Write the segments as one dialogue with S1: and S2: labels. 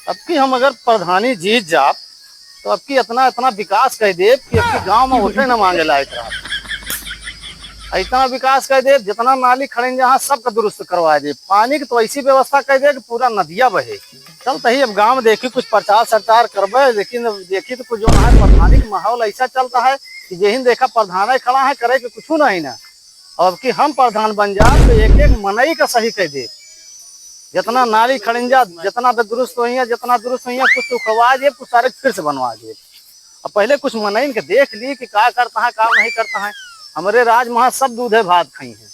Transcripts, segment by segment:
S1: अब की हम अगर प्रधानी जीत जाप तो अब की इतना इतना विकास कह दे कि अब की गाँव में उठे न मांगे लायक रहा। इतना विकास कर दे, जितना नाली खड़े जहाँ सबका दुरुस्त करवा दे। पानी की तो ऐसी व्यवस्था कर दे कि पूरा नदिया बहे। चल तही अब गांव में देखी कुछ प्रचार सरचार करबे, लेकिन देखी तो कुछ जो है प्रधानी का माहौल ऐसा चलता है कि जहिन देखा प्रधान खड़ा है करे कि कुछ नहीं ना। और कि हम प्रधान बन जाए तो एक एक मनई का सही कह दे। जितना नाली खड़िंजा जितना दुरुस्त हुई जितना दुरुस्त हुई कुछ तो खवा दे, कुछ सारे फिर से बनवा दे। अब पहले कुछ मनई के देख ली कि क्या करता है क्या नहीं करता है। हमारे राज महा सब दूधे भात खाई हैं।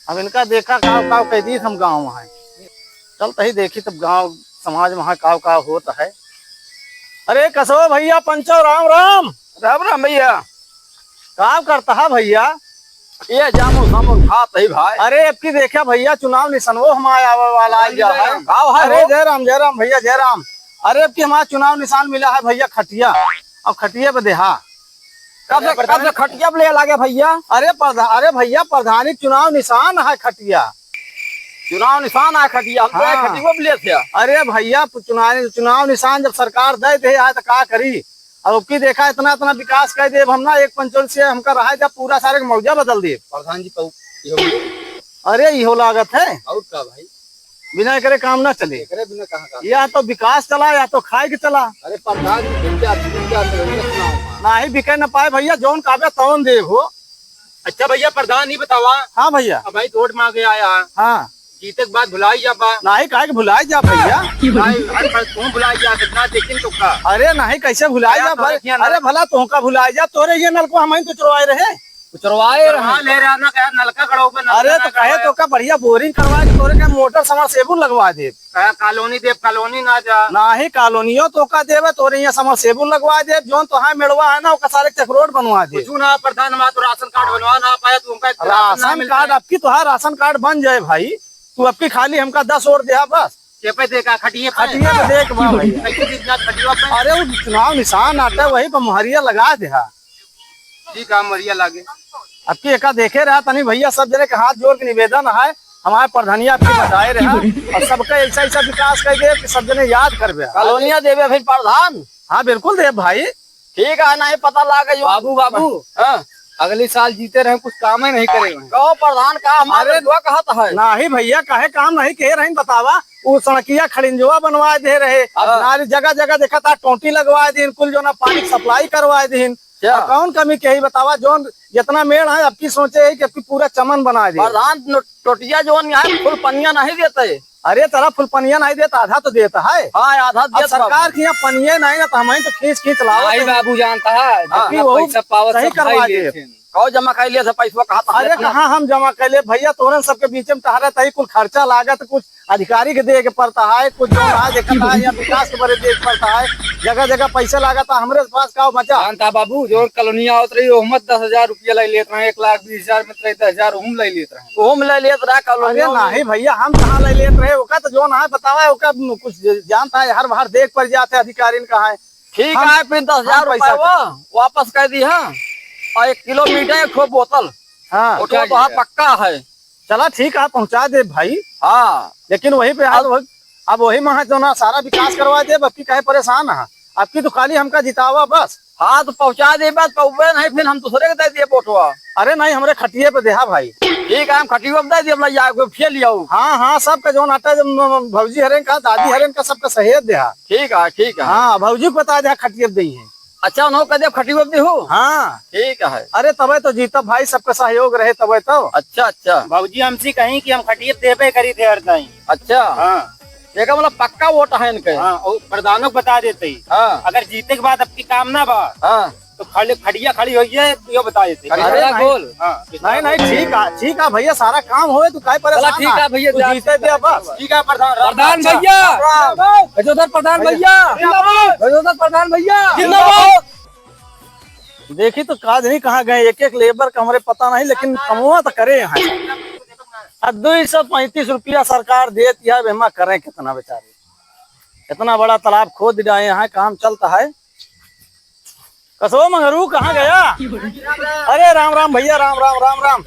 S1: अब इनका देखा काव काव कह दी हम गाँव वहाँ चल तही देखी तब गांव समाज वहाँ काव काव होता है। अरे कसो भैया पंचो राम राम।
S2: राम राम भैया।
S1: काव करता है भैया?
S2: ये जामो सामो खात है भाई।
S1: अरे अब की देखा भैया चुनाव निशानवो हमारे आवे वाला है। अरे जय राम भैया जय राम। अरे अब की हमारा चुनाव निशान मिला है भैया खटिया। अब खटिया पे देहा
S2: कब से खटिया ले लागे भैया?
S1: अरे भैया प्रधानी चुनाव निशान है खटिया।
S2: चुनाव निशान है खटिया? हम
S1: हाँ।
S2: खटिया ले थे।
S1: अरे भैया चुनाव निशान जब सरकार दे दे तो क्या करी। अब की देखा इतना इतना विकास कर दे हम ना एक पंचोल से हमका रहा जब पूरा सारे मौजा बदल दे
S2: प्रधान जी
S1: अरे इहो लागत है
S2: और का भाई
S1: बिना करे काम ना चले।
S2: करे बिना कहाँ
S1: या तो विकास चला या तो खाए के चला।
S2: अरे प्रधान
S1: ना ही बिके न पाए भैया जौन काबे तौन दे हो।
S2: अच्छा भैया प्रधान नहीं बतावा।
S1: हाँ भैया।
S2: अब भाई वोट मांगे आया।
S1: हाँ
S2: जीते के बाद भुलाई जा पा
S1: ना ही काहे के भुलाई जा भैया।
S2: तुम भुलाई जा कितना देखिन तो का।
S1: अरे नहीं कैसे भुलाई जा भाई। अरे भला तुमका भुलाई जा तोरे ये नलको हम तो चुरवाए रहे
S2: चुरवाए ले रहा ना कह नलका खड़ो पे।
S1: अरे तो कहे तो का बढ़िया बोरिंग करवा के तोरे के मोटर समरसेबुल लगवा दे।
S2: कॉलोनी देव कॉलोनी ना जा
S1: ना ही कॉलोनियो तो का देवे तोरे यहाँ समरसेबुल लगवा दे। जोन तो है मेड़वा है ना उसका सारे चक रोड बनवा दे।
S2: ना प्रधान हमारा तो राशन कार्ड बनवा ना पाया तुमका
S1: राशन कार्ड आपकी तो है राशन कार्ड बन जाए भाई। तू आपकी खाली हमका 10 और दे बस।
S2: पे देखा खटिए
S1: खटिया पे देख भैया। अरे वो चुनाव निशान आता है वही पर मुहरिया लगा दे।
S2: ठीक है मरिया लागे
S1: अब की एका देखे रहा तनी भैया सब जने के हाथ जोड़ के निवेदन है हमारे प्रधानिया आपकी बताए रहा और सबका ऐसा ऐसा विकास कर दे कि सब जने याद करबे
S2: कॉलोनिया देवे फिर प्रधान।
S1: हाँ बिल्कुल दे भाई।
S2: ठीक है ना पता लागे बाबू बाबू अगले साल जीते रहे कुछ काम ही नहीं करेंगे कहो प्रधान का हमारे दुआ कहता है।
S1: ना ही भैया काहे काम नहीं कह रहे बतावा। वो सड़किया खड़िंजवा बनवा दे रहे नारी जगह जगह देखा था टोटी लगवा दी कुल जो ना पानी सप्लाई करवा दी। कौन कमी कही बतावा जोन जितना मेड़ है आपकी सोचे है कि आपकी पूरा चमन बना दे।
S2: प्रधान टोटिया जो फुल पनिया नहीं देते।
S1: अरे तेरा फुल पनिया नहीं देता आधा तो देता है।
S2: हाँ आधा देता
S1: सरकार की यहाँ पनिया नहीं ना तो हमें तो खींच खींच लाओ
S2: बाबू जानता है
S1: सही करवा दे।
S2: कहो जमा कर लिया पैसा कहा।
S1: अरे कहाँ हम जमा कर ले भैया तोरन सबके बीच में टहरा तही कुल खर्चा लागत कुछ अधिकारी के दे के पड़ता है कुछ जो है देखता है या विकास के बारे दे के पड़ता है। जगह जगह पैसा लागता हमारे पास का बचा
S2: जानता बाबू जो कॉलोनिया होत रही वो 10,000 रुपया ले लेते रहे 1,20,000 में 10,000 ओम ले लेते रहे ओम ले लेते रहा कॉलोनिया
S1: नहीं भैया हम कहाँ ले लेते रहे ओका तो जो ना है बतावा ओका कुछ जानता है हर बार देख पड़ जाते अधिकारी का है।
S2: ठीक है फिर 10,000 पैसा वापस कर दी। हाँ और 1 किलोमीटर एक बोतल।
S1: हाँ
S2: तो पक्का है।
S1: चला ठीक है पहुँचा दे भाई।
S2: हाँ
S1: लेकिन वही पे अब वही महा जो ना सारा विकास करवा दे बाकी कहे परेशान है आपकी तो खाली हमका जितावा बस।
S2: हाँ तो पहुँचा दे बात पहुँचे नहीं फिर हम दूसरे के दे दिए बोटवा।
S1: अरे नहीं हमारे खटिए पे देहा भाई।
S2: ठीक है हम खटिया पे दे दिए फेल लिया।
S1: हाँ हाँ सबका जो नाटा भौजी हरेन का दादी हरेन का सबका सहेज देहा।
S2: ठीक है
S1: हाँ भौजी को बता दे खटिए पे दी है।
S2: अच्छा उन्होंने कदे खटिया पे हो।
S1: हाँ ठीक
S2: है।
S1: अरे तबे तो जीता भाई सबका सहयोग रहे तबे तो।
S2: अच्छा
S1: भौजी हमसे कहीं कि हम खटिए देवे करी थे हर टाइम।
S2: अच्छा
S1: हाँ
S2: देखा मतलब पक्का वोट है इनके।
S1: हाँ प्रधानों को बता देते ही।
S2: हाँ
S1: अगर जीते के बाद आपकी काम ना बा
S2: हाँ
S1: तो खड़िया खड़ी हुई है तो बता देते।
S2: अरे बोल
S1: नहीं ठीक है भैया सारा काम होए तो काय परेशान।
S2: ठीक है भैया
S1: जीते दे बस।
S2: ठीक है प्रधान भैया प्रधान भैया प्रधान भैया
S1: देखी तो काज नहीं कहाँ गए एक एक लेबर का हमारे पता नहीं लेकिन कमुआ तो करे यहाँ 235 रुपया सरकार देती है बेमा करें कितना बेचारे। इतना बड़ा तालाब खोद जाए यहाँ काम चलता है। कसो मंगरू कहाँ गया? अरे राम राम भैया, राम राम राम राम।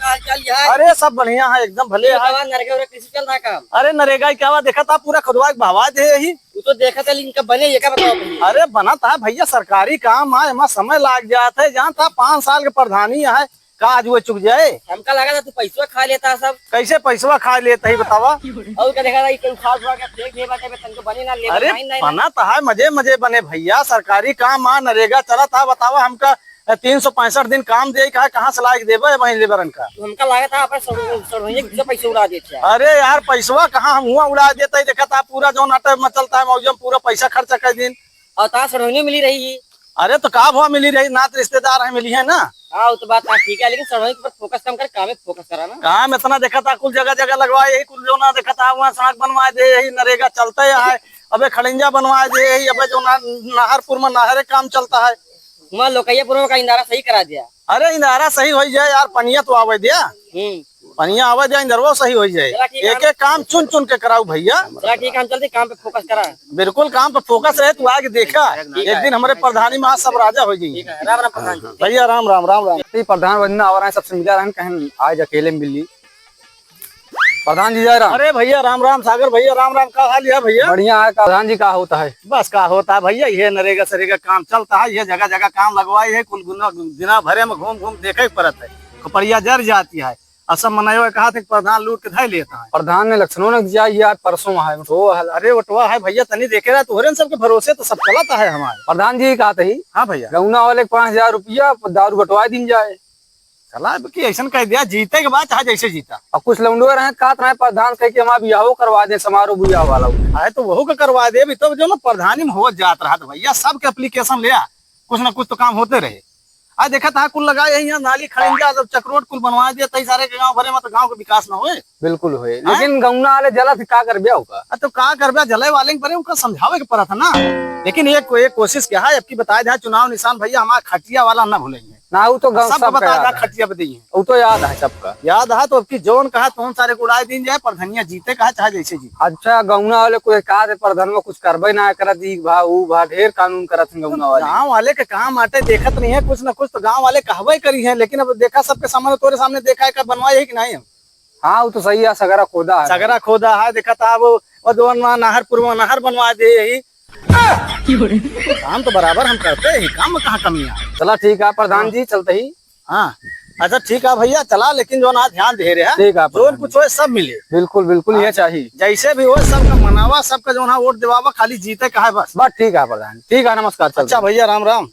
S1: अरे सब बढ़िया है, एकदम भले है।
S2: कैसे चल रहा है काम?
S1: अरे नरेगा क्या हुआ, देखा था पूरा खुदवा के भावा दे यही।
S2: तू तो देखा था, लेकिन कब बने ये क्या बताओ भैया?
S1: अरे बना था भैया, सरकारी काम है, एमा समय लाग जाता है। जहाँ था 5 साल के प्रधानी है, का आज वो चुक जाए।
S2: हमका लगा था तू पैसा खा लेता सब।
S1: कैसे पैसवा खा लेता ही बतावा?
S2: और क्या देखा था कि खास हुआ क्या फेंक दे बाटे में तनको बने ना ले।
S1: अरे बना तो है, मजे मजे बने भैया। सरकारी काम आ नरेगा चला था, बतावा हमका 365 दिन काम दे कहाँ से लायक देवे वही लेबरन का।
S2: हमका लगा था अपन सड़ोइये से पैसे उड़ा देते हैं।
S1: अरे यार पैसवा कहाँ हम हुआ उड़ा देता ही, देखा था पूरा जो नाटक में चलता है मौजम पूरा पैसा खर्चा कर दिन।
S2: और तार सड़ोइये मिली रही।
S1: अरे तो का हुआ मिली रही, नात रिश्तेदार है मिली है ना।
S2: हाँ वो तो बात ठीक है, लेकिन सड़ोइये पर फोकस कम कर, काम में फोकस करा ना।
S1: काम इतना देखा था, कुल जगह जगह लगवाए यही, कुल जो ना देखा था वहाँ सड़क बनवाए दे यही, नरेगा चलता है। अबे खड़िंजा बनवाए दे यही, अबे जो नाहरपुर में नाहरे काम चलता है।
S2: वहाँ लोकैयापुर का इंदारा सही करा दिया।
S1: अरे इंदारा सही हो जाए यार, पनिया तो आवे दिया, पनिया आवे दिया, इंदरवा सही हो जाए। एक एक काम चुन चुन के कराऊ भैया।
S2: चला ठीक, हम चलते काम पे फोकस करा।
S1: बिल्कुल काम पे फोकस रहे, तू आगे देखा एक दिन हमारे प्रधानी में सब राजा हो जाएंगे।
S2: राम राम प्रधान जी।
S1: भैया राम राम राम राम।
S2: प्रधान बनना आ रहा है, सबसे मिला रहा कहीं आज अकेले मिली। प्रधान जी जय राम।
S1: अरे भैया राम राम, सागर भैया राम राम। का हाल है भैया?
S2: बढ़िया है। प्रधान जी का होता है?
S1: बस का होता है भैया, ये नरेगा सरेगा काम चलता है, ये जगह जगह काम लगवाई है, कुल दिना भरे में घूम घूम देखे पड़ता है, खोपड़िया जर जाती है। असम मनायो कहा था प्रधान लूट के धै लेता है।
S2: प्रधान ने लक्षणों ने दिया यार परसों है वो।
S1: अरे वटवा है भैया, तनी देखे रहा तोहरे सबके भरोसे तो सब चलाता है हमारे।
S2: प्रधान जी कहा थी
S1: हाँ भैया,
S2: गौना वाले 5000 रुपया दारू बटवा दिन जाए।
S1: चला कि ऐसा कह दिया, जीते के बाद चाहे जैसे जीता।
S2: और कुछ लौंडे रहे कहा था प्रधान कह के हमारा बियाहो करवा दे, समारोह बियाह वाला
S1: है तो वहू का करवा दे भी, तो जो ना प्रधानी में हो जात रहा था भैया, सबके एप्लीकेशन ले आ, कुछ ना कुछ तो काम होते रहे। आज देखा था कुल लगा यहाँ नाली खड़िंजा जब चक्रोट कुल बनवा दिया, तई सारे के गाँव भरे में तो गाँव का विकास न हुए।
S2: बिल्कुल हुए, लेकिन गौना वाले जला थे का कर बिया होगा।
S1: तो का कर जले वाले पर उनका समझावे के पड़ा था ना। लेकिन एक कोशिश क्या है, अब की बताया जाए चुनाव निशान भैया हमारा खटिया वाला न भूलेंगे
S2: ना। वो तो
S1: सब बताया जाए, खटिया पे दी है,
S2: वो तो याद है सबका
S1: याद है। तो अब की जोन कहा तो सारे को उड़ाए दिन जाए, प्रधानिया जीते कहा चाहे जैसे जीते।
S2: अच्छा गौना वाले को कहा थे प्रधान में कुछ करबे ना करत, ढेर कानून करत गौना वाले।
S1: गाँव वाले के काम आटे देखत नहीं है, कुछ न कुछ तो गाँव वाले कहवे करी है। लेकिन अब देखा सबके सामने, तोरे सामने देखा है बनवाए है कि नहीं।
S2: हाँ वो तो सही है, सगरा खोदा है,
S1: सगरा खोदा है। देखा था वो जो नाहरपुर में नहर बनवा दे यही। काम तो बराबर हम करते हैं, काम में कहाँ कमी है।
S2: चला ठीक है प्रधान जी, चलते ही।
S1: हाँ अच्छा ठीक है भैया, चला लेकिन जो ना ध्यान दे रहे हैं,
S2: ठीक है
S1: जो कुछ हो सब मिले।
S2: बिल्कुल बिल्कुल ये चाहिए,
S1: जैसे भी हो सबका मनावा, सबका जो ना वोट दिवावा, खाली जीते का है बस।
S2: ठीक है प्रधान, ठीक है नमस्कार।
S1: अच्छा भैया राम राम।